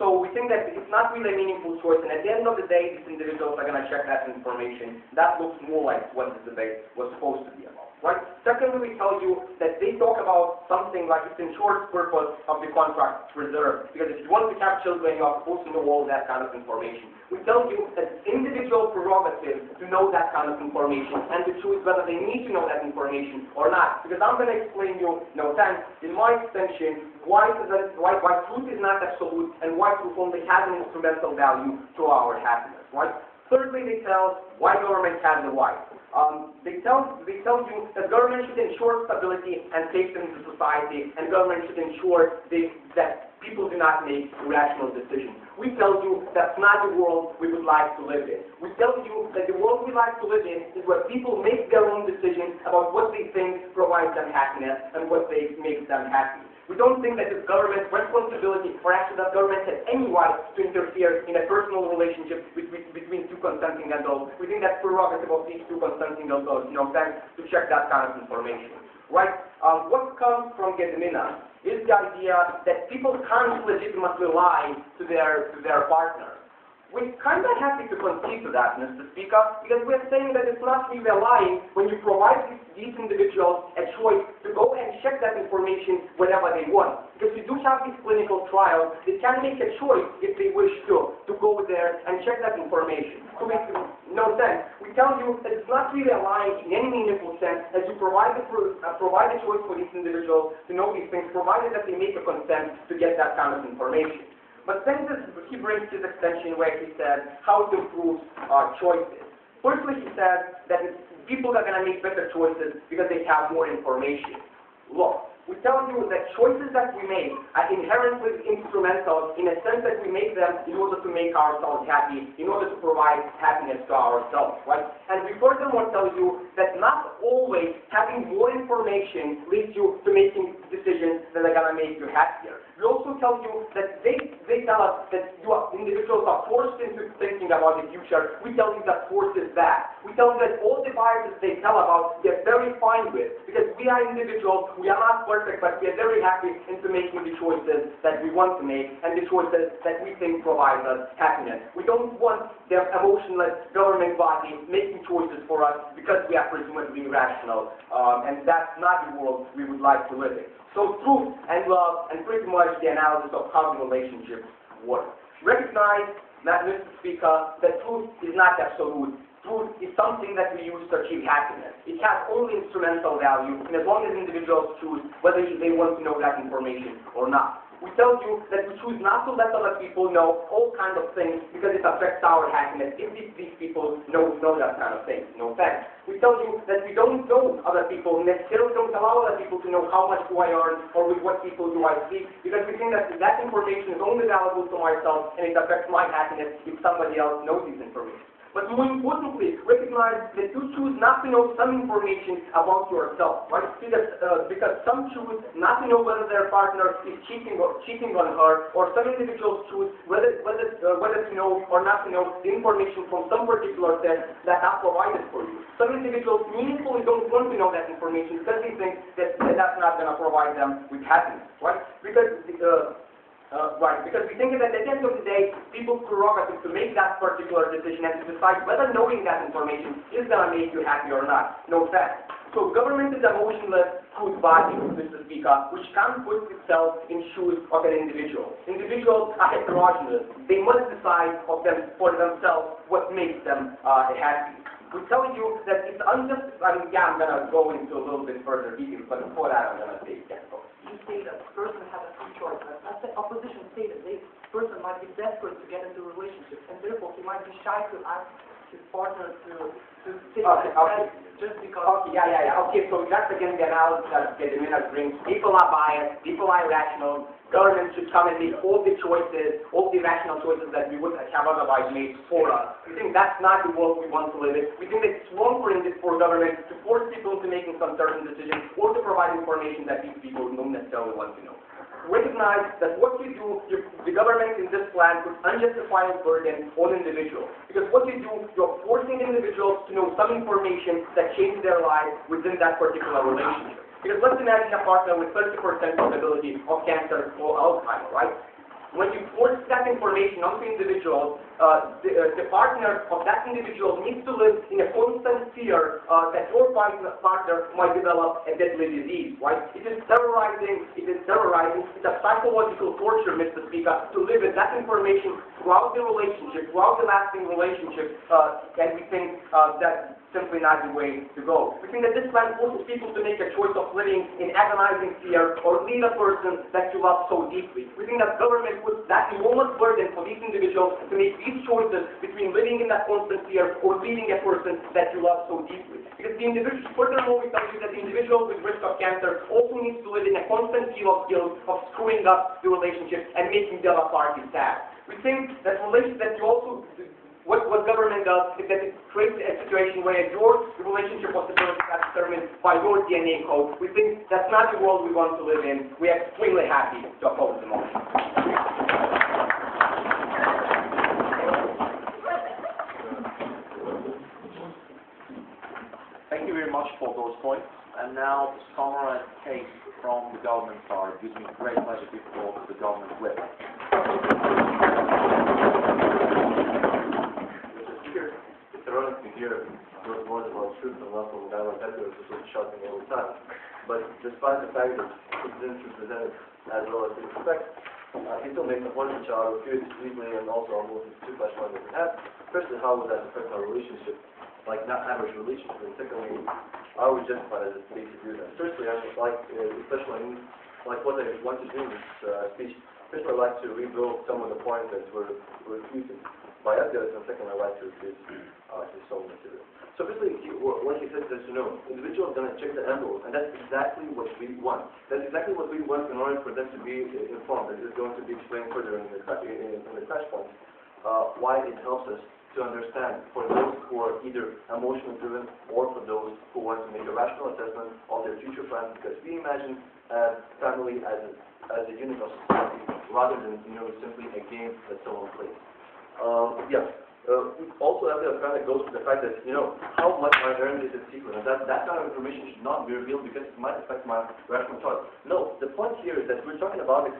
So we think that it's not really a meaningful choice, and at the end of the day, these individuals are going to check that information. That looks more like what the debate was supposed to be about, right? Secondly, we tell you that they talk about something like it's ensures purpose of the contract reserve, because if you want to have children, you are supposed to know all that kind of information. We tell you that it's individual prerogative to know that kind of information and to choose whether they need to know that information or not. Because I'm going to explain you, in my extension, why truth is not absolute and why truth only has an instrumental value to our happiness, right? Thirdly, they tell why government has the right. They tell you that government should ensure stability and safety in the society, and government should ensure that people do not make irrational decisions. We tell you that's not the world we would like to live in. We tell you that the world we like to live in is where people make their own decisions about what they think provides them happiness and what makes them happy. We don't think that it's government's responsibility, or actually that government has any right to interfere in a personal relationship between two consenting adults. We think that's prerogative of these two consenting adults, to check that kind of information. Right? What comes from Gedimina is the idea that people can't legitimately lie to their partner. We're kind of happy to concede to that, Mr. Speaker, because we're saying that it's not really lying when you provide these individuals a choice to go and check that information whenever they want. Because we do have these clinical trials, they can make a choice if they wish to go there and check that information. So no sense. We tell you that it's not really lying in any meaningful sense, as you provide a choice for these individuals to know these things, provided that they make a consent to get that kind of information. But then he brings this extension where he says how to improve choices. Firstly, he says that people are going to make better choices because they have more information. Look, we tell you that choices that we make are inherently instrumental in a sense that we make them in order to make ourselves happy, in order to provide happiness to ourselves, right? And we furthermore tell you that not always having more information leads you to making decisions that are going to make you happier. We also tell you that they tell us that individuals are forced into thinking about the future. We tell you that force is bad. We tell you that all the biases they tell about, they're very fine with, because we are individuals, we are not perfect, but we are very happy into making the choices that we want to make and the choices that we think provide us happiness. We don't want their emotionless government body making choices for us because we are presumably rational, and that's not the world we would like to live in. So truth and love and pretty much the analysis of how the relationships work. Recognize, Mr. Speaker, that truth is not absolute. Truth is something that we use to achieve happiness. It has only instrumental value, and as long as individuals choose whether they want to know that information or not. We tell you that we choose not to let other people know all kinds of things because it affects our happiness if these people know that kind of thing. No thanks. We tell you that we don't know other people, necessarily don't allow other people to know how much do I earn or with what people do I speak, because we think that that information is only valuable to myself and it affects my happiness if somebody else knows this information. But more importantly, recognize that you choose not to know some information about yourself, right? See that because some choose not to know whether their partner is cheating on her, or some individuals choose whether to know or not to know the information from some particular test that are provided for you. Some individuals meaningfully don't want to know that information because they think that that's not going to provide them with happiness, right? Because we think that at the end of the day, people's prerogative to make that particular decision and to decide whether knowing that information is going to make you happy or not. No fact. So government is a motionless truth body, Mr. Speaker, which can't put itself in shoes of an individual. Individuals are heterogeneous. They must decide for themselves what makes them happy. We're telling you that it's unjust. I'm going to go into a little bit further details, but before that, I'm going to say again. You say that the person has a free choice. As the opposition stated, the person might be desperate to get into a relationship, and therefore he might be shy to ask his partner to take just because... Okay, so that's again the analysis that Gediminas brings. People are biased, people are irrational. Government should come and make all the choices, all the rational choices that we would have otherwise made for us. We think that's not the world we want to live in. We think that it's wrong for government to force people into making some certain decisions or to provide information that these people don't necessarily want to know. Recognize that what you do, the government in this plan puts unjustified burden on individuals. Because what you do, you're forcing individuals to know some information that changes their lives within that particular relationship. Because let's imagine a partner with 30% probability of cancer or Alzheimer, right? When you force that information onto individuals, the partner of that individual needs to live in a constant fear that your partner might develop a deadly disease, right? It is terrorizing, it's a psychological torture, Mr. Speaker, to live with that information throughout the relationship, throughout the lasting relationship, and we think that's simply not the way to go. We think that this plan forces people to make a choice of living in agonizing fear or leave a person that you love so deeply. We think that government puts that enormous burden for these individuals to make these choices between living in that constant fear or leaving a person that you love so deeply. Because the individual, furthermore, we tell you that the individual with risk of cancer also needs to live in a constant feel of guilt of screwing up the relationship and making the other party sad. We think that what government does is that it creates a situation where your relationship possibilities are determined by your DNA code. We think that's not the world we want to live in. We are extremely happy to oppose the motion. Thank you very much for those points. And now to summarize the case from the government side, it gives me great pleasure to report the government whip. It's ironic to hear those words about truth and love from Gavin Edwards, which is shouting all the time. But despite the fact that he didn't represent it as well as he expects, he still makes a point which I refuse easily and also almost too much fun that we have. Firstly, how would that affect our relationship? Like not average relationship, and secondly, are we justified as a state to do that? Firstly, I would like, especially like what I want to do in this speech, first I'd like to rebuild some of the points that were refuted by others, and second I'd like to refute his own material. So firstly, what he says is, individuals are going to check the envelope, and that's exactly what we want. That's exactly what we want in order for them to be informed. It is going to be explained further in the crash points, why it helps us to understand for those who are either emotionally driven or for those who want to make a rational assessment of their future plans, because we imagine family as a unit of society, rather than simply a game that someone plays. Yeah. Also, that kind of goes to the fact that how much I earned is a secret, and that kind of information should not be revealed because it might affect my rational thought. No, the point here is that we're talking about a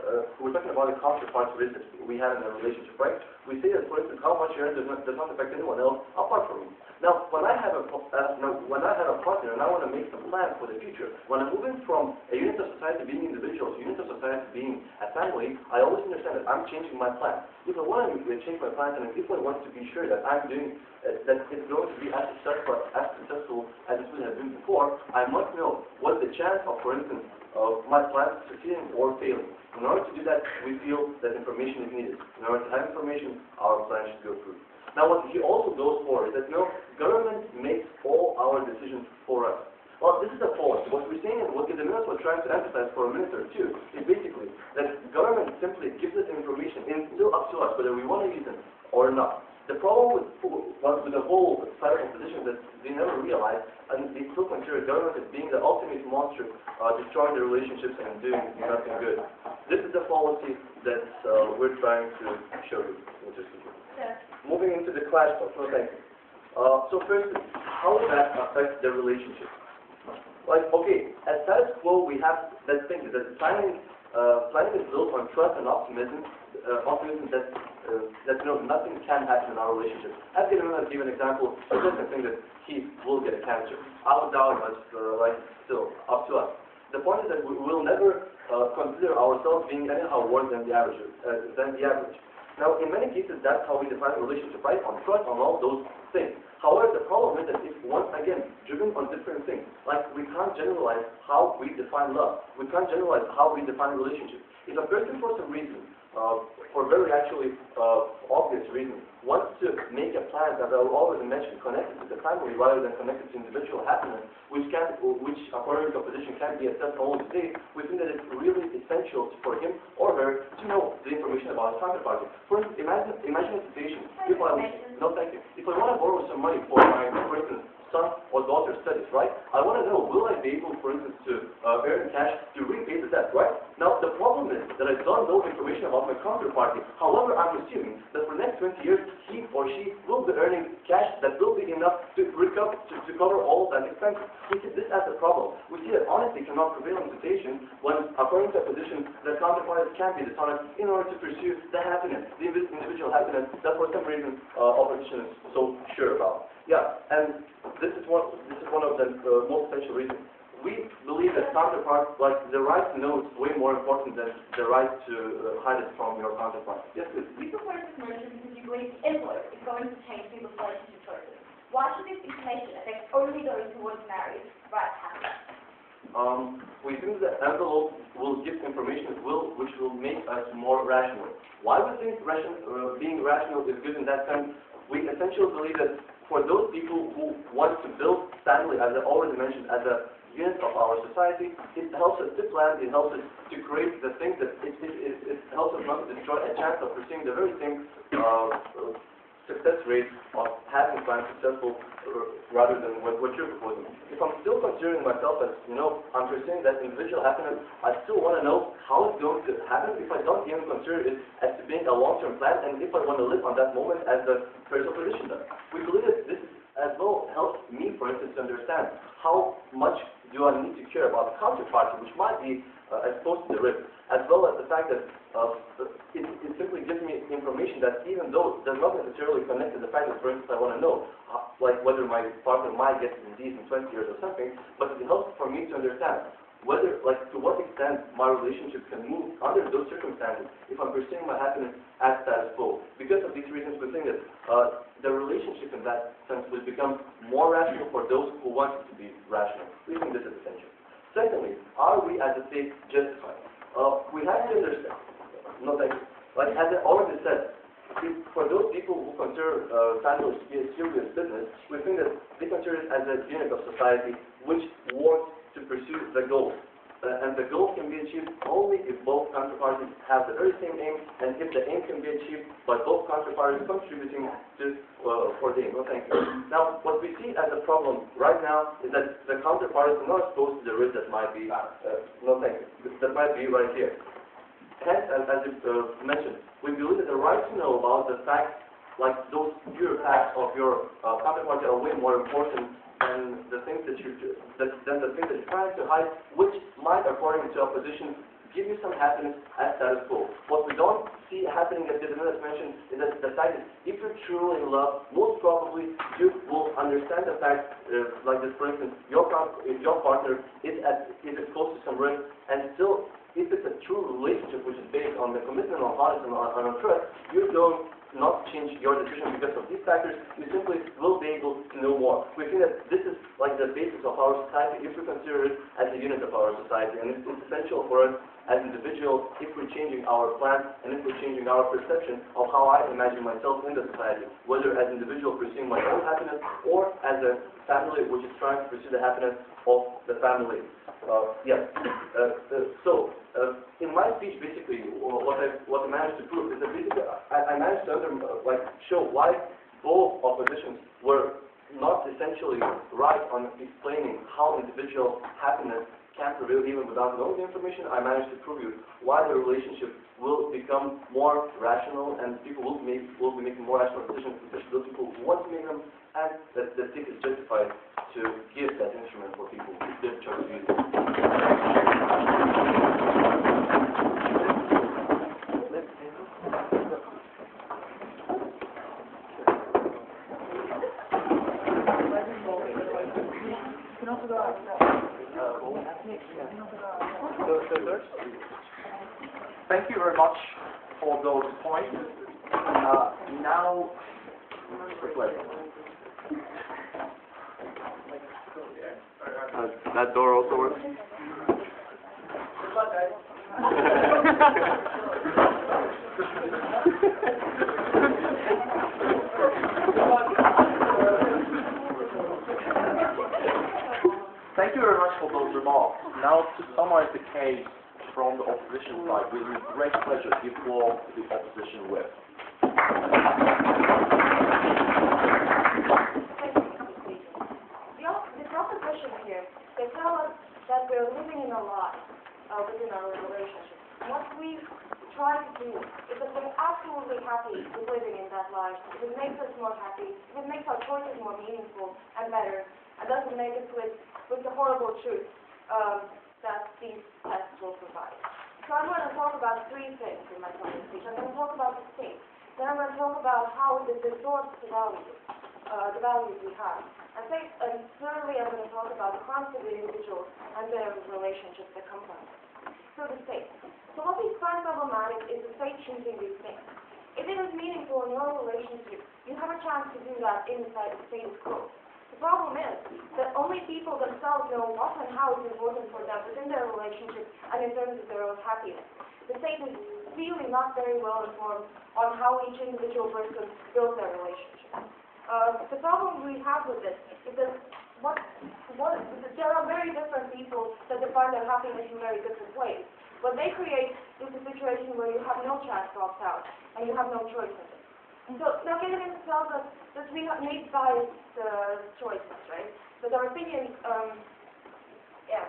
counterpart risk that we have in a relationship, right? We say that, for instance, how much you earn does not affect anyone else apart from me. Now, when I have a partner and I want to make some plans for the future, when I'm moving from a unit of society being individuals, unit of society being a family, I always understand that I'm changing my plan. If I want to change my plans, and if I want to be sure that I'm doing that it's going to be as successful as it would have been before, I must know what the chance of, for instance, of my plans succeeding or failing. In order to do that, we feel that information is needed. In order to have information, our plan should go through. Now, what he also goes for is that government makes all our decisions for us. Well, this is a fallacy. What we're saying, and what the Minister was trying to emphasize for a minute or two, is basically that government simply gives us information, and it's still up to us whether we want to use it or not. The problem with the whole side of opposition that they never realize, and they still consider government as being the ultimate monster, destroying the relationships and doing nothing good. This is the fallacy that we're trying to show you. Moving into the clash talk. No, thank you. So first, how does that affect the relationship? Like, okay, at status quo, we have that thing that planning is built on trust and optimism that nothing can happen in our relationship. As you know, I'll give an example. The second thing that he will get cancer. I would doubt it, but still up to us. The point is that we will never consider ourselves being anyhow worse than the average. Now, in many cases, that's how we define a relationship, right? On trust, on all those things. However, the problem is that it's once again driven on different things. Like, we can't generalize how we define love. We can't generalize how we define relationship. If a person, for some reason, for very obvious reasons, wants to make a plan that I will always mention connected to the family rather than connected to individual happiness, which according to opposition can be assessed only today, we think that it's really essential for him or her to know the information about his counterparty. For instance, imagine a situation. If I want to borrow some money for my, for instance, son or daughter's studies, right? I want to know, will I be able, for instance, to earn cash to repay the debt, right? Now, the problem is that I don't know information about my counterparty. However, I'm assuming that for the next 20 years, he or she will be earning cash that will be enough to cover all that expenses. We see this as a problem. We see that honesty cannot prevail in situation when, according to a position, the counterparty can be dishonest in order to pursue the happiness, the individual happiness that for some reason opposition is so sure about. Yeah, and this is one of the most essential reasons. We believe that counterpart, like the right to know, is way more important than the right to hide it from your counterpart. Yes, please. We support this motion because you believe the envelope is going to change people's relationship choices. Why should this information affect only those who want to marry right happiness? We think that envelope will give information which will make us more rational. Why we think being rational is good in that sense? We essentially believe that for those people who want to build family, as I already mentioned, as a unit of our society, it helps us to plan, it helps us to create the things that it helps us not to destroy a chance of pursuing the very same success rate of having plans successful rather than what you're proposing. If I'm still considering myself as, I'm pursuing that individual happiness, I still want to know how it's going to happen if I don't even consider it as to being a long-term plan, and if I want to live on that moment as the personal position does. We believe that this as well helps me, for instance, to understand how much do I need to care about the counterparty, which might be exposed to the risk, as well as the fact that it simply gives me information that even though it does not necessarily connect to the fact that, for instance, I want to know, like whether my partner might get disease in 20 years or something, but it helps for me to understand whether, to what extent my relationship can move under those circumstances if I'm pursuing my happiness at status quo. Because of these reasons, we think that the relationship in that sense will become more rational for those who want it to be rational. We think this is essential. Secondly, are we as a state justified? We have to understand, as I already said, for those people who consider family to be a serious business, we think that they consider it as a unit of society which works to pursue the goal. And the goal can be achieved only if both counterparties parties have the very same aim, and if the aim can be achieved by both counterparties contributing to for the aim. No, thank you. Now, what we see as a problem right now is that the counterparties are not exposed to the risk that might be no, thank you, that might be right here. Hence, as you mentioned, we believe that the right to know about the facts, like those pure facts of your counterparty, are way more important than the things that you're trying to hide, which might, according to opposition, give you some happiness as status quo. What we don't see happening, as the minute mentioned, is that the fact is, if you're truly in love, most probably you will understand the fact, like this, for instance, if your partner is exposed to some risk, and still, if it's a true relationship which is based on the commitment, on honesty, and on trust, you're going not change your decision because of these factors. You simply will be able to know more. We think that this is like the basis of our society if we consider it as a unit of our society, and it's essential for us as individuals if we're changing our plans and if we're changing our perception of how I imagine myself in the society, whether as an individual pursuing my own happiness or as a family which is trying to pursue the happiness of the family. In my speech, basically, what I managed to prove is that basically I managed to show why both oppositions were not essentially right on explaining how individual happiness can prevail even without knowing the information. I managed to prove you why the relationship will become more rational and people will be making more rational decisions, especially those people who want to make them, and that the state is justified to give that instrument for people if they choose to use it. Thank you very much for those points. Now, That door also works? Thank you very much for those remarks. Now, to summarize the case from the opposition side, we with great pleasure give floor to the opposition whip. The proposition here, they tell us that we're living in a lie within our relationship. What we try to do is that we're absolutely happy with living in that lie. If it makes us more happy, if it makes our choices more meaningful and better, and doesn't make us with the horrible truth that these tests will provide. So I'm going to talk about three things in my summary speech. I'm going to talk about the state. Then I'm going to talk about how it distorts the values we have. And thirdly, I'm going to talk about the harms to the individuals and their relationships that come from it. So the state. So what we find problematic is the state choosing these things. If it is meaningful in your relationship, you have a chance to do that inside the status quo. The problem is that only people themselves know what and how is important for them within their relationship and in terms of their own happiness. The state is really not very well informed on how each individual person builds their relationship. The problem we have with this is that there are very different people that define their happiness in very different ways. What they create is a situation where you have no chance to opt out and you have no choice in it. So now Gilligan tells us that we have made biased choices, right? That our opinions, that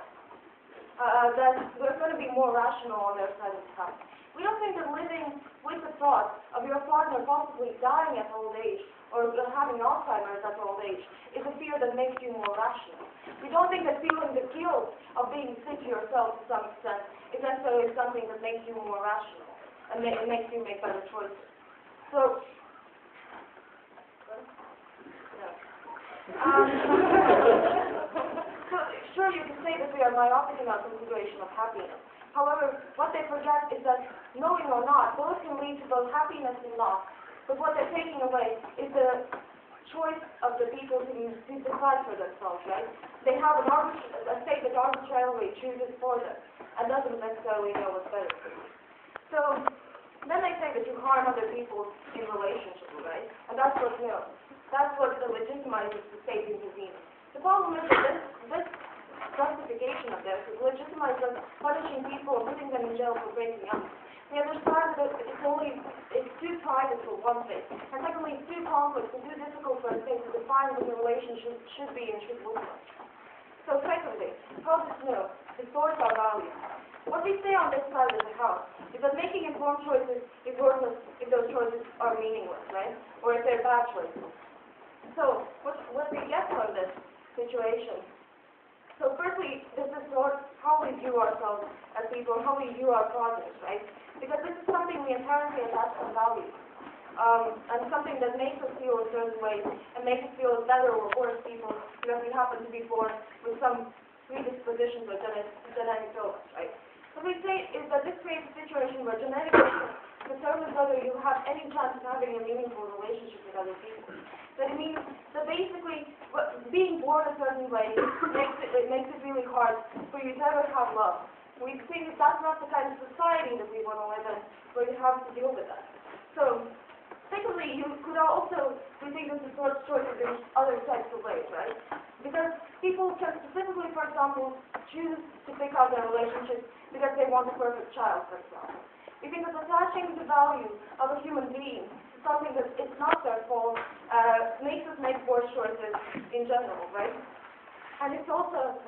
we're going to be more rational on their side of the house. We don't think that living with the thought of your partner possibly dying at old age or having Alzheimer's at old age is a fear that makes you more rational. We don't think that feeling the guilt of being sick yourself to some extent is necessarily something that makes you more rational and makes you make better choices. So, sure, you can say that we are myopic in our consideration of happiness. However, what they project is that, knowing or not, both can lead to both happiness and loss. But what they're taking away is the choice of the people who decide for themselves, right? They have a state that arbitrarily chooses for them and doesn't necessarily know what's better for you. So, then they say that you harm other people in relationships, right? And that's what legitimizes the state intervening. The problem is that this justification of theirs is legitimized as punishing people and putting them in jail for breaking up. We understand that it's too private for one thing, and secondly, it's too complex and too difficult for a state to define what the relationship should be and should look like. So secondly, how to know the source of value. What we say on this side of the house is that making informed choices is worthless if those choices are meaningless, right? Or if they're bad choices. So what we get from this situation. So firstly, this is how we view ourselves as people, how we view our projects, right? Because this is something we inherently attach some value. And something that makes us feel a certain way and makes us feel better or worse people because we happen to be born with some predispositions or genetic codes, right? What we say is that this creates a situation where genetic code determines whether you have any chance of having a meaningful relationship with other people. That it means that basically being born a certain way makes it really hard for you to ever have love. We think that that's not the kind of society that we want to live in, where you have to deal with that. So, secondly, you could also, we think this is sort of choices in other types of ways, right? Because people can specifically, for example, choose to pick out their relationships because they want a perfect child, for example. We think that attaching the value of a human being to something that is not their fault makes us make worse choices in general, right? And it's also,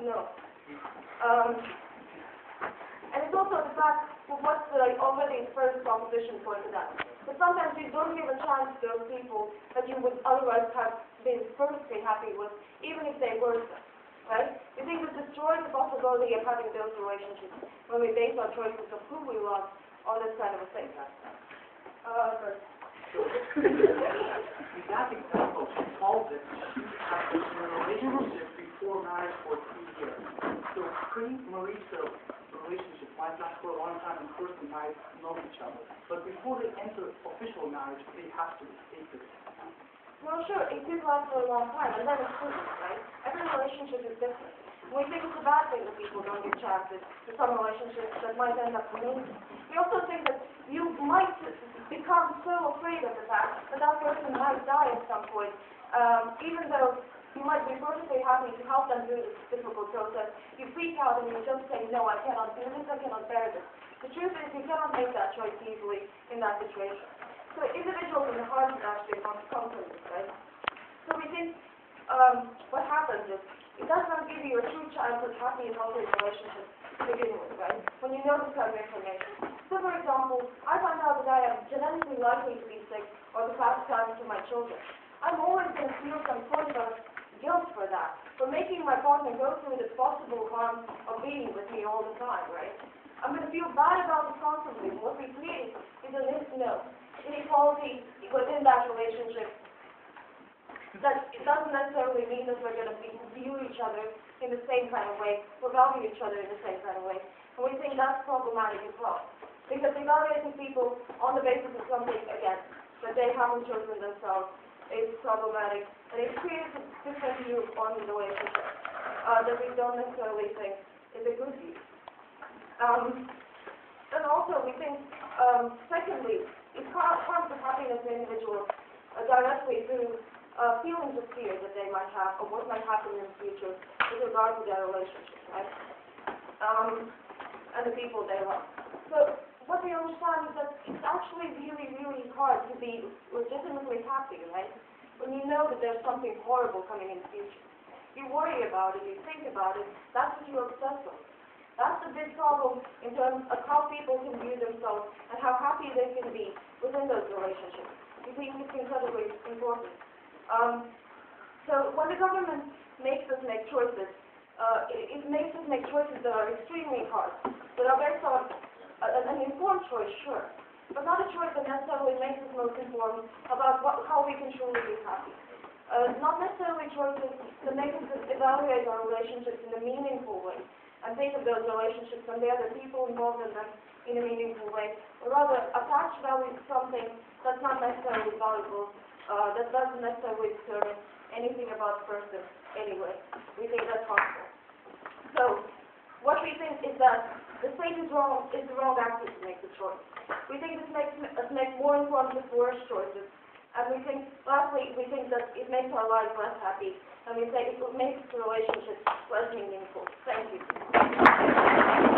and it's also the fact of what's already the first proposition pointed out. But sometimes you don't give a chance to those people that you would otherwise have been perfectly happy with, even if they were so, right? We think it destroys the possibility of having those relationships when we base our choices of who we love on this kind of a thing. In that example, she calls it having a relationship before marriage for 3 years. So pre-marital relationship might last for a long time and first they might know each other. But before they enter official marriage, they have to take this. Well, sure, it could last for a long time, and then it's different, right? Every relationship is different. We think it's a bad thing that people don't give chances to some relationships that might end up meaningful. We also think that you might become so afraid of the fact that that person might die at some point, even though you might be perfectly happy to help them through this difficult process. You freak out and you just say, no, I cannot do this, I cannot bear this. The truth is you cannot make that choice easily in that situation. So individuals in the heart would actually want to come from this, right? So we think what happens is it does not give you a true chance of happy and healthy relationship to begin with, right? When you know this kind of information. So for example, I find out that I am genetically likely to be sick or to pass time to my children. I'm always going to feel some sort of guilt for that, for making my partner go through the possible harm of being with me all the time, right? I'm going to feel bad about it constantly. What we create is an inequality within that relationship. That it doesn't necessarily mean that we're going to view each other in the same kind of way, or value each other in the same kind of way. And we think that's problematic as well. Because evaluating people on the basis of something, again, that they haven't chosen themselves is problematic. And it creates a different view on the relationship that we don't necessarily think is a good view. And also we think, secondly, it harms the happiness of individuals directly through feelings of fear that they might have or what might happen in the future with regard to their relationship, right? And the people they love. So what we understand is that it's actually really, really hard to be legitimately happy, right? When you know that there's something horrible coming in the future. You worry about it, you think about it, that's what you obsess over. That's the big problem in terms of how people can view themselves and how happy they can be within those relationships. We think it's incredibly important. So when the government makes us make choices, it makes us make choices that are extremely hard, that are based on an informed choice, sure, but not a choice that necessarily makes us most informed about how we can truly be happy. Not necessarily choices that make us evaluate our relationships in a meaningful way and think of those relationships and the other people involved in them in a meaningful way, or rather attach value to something that's not necessarily valuable, that doesn't necessarily determine anything about the person anyway. We think that's harmful. So what we think is that the state is the wrong actor to make the choice. We think this makes us make more informed with worse choices. And we think, lastly, we think that it makes our lives less happy. And we say it makes the relationship less meaningful. Thank you.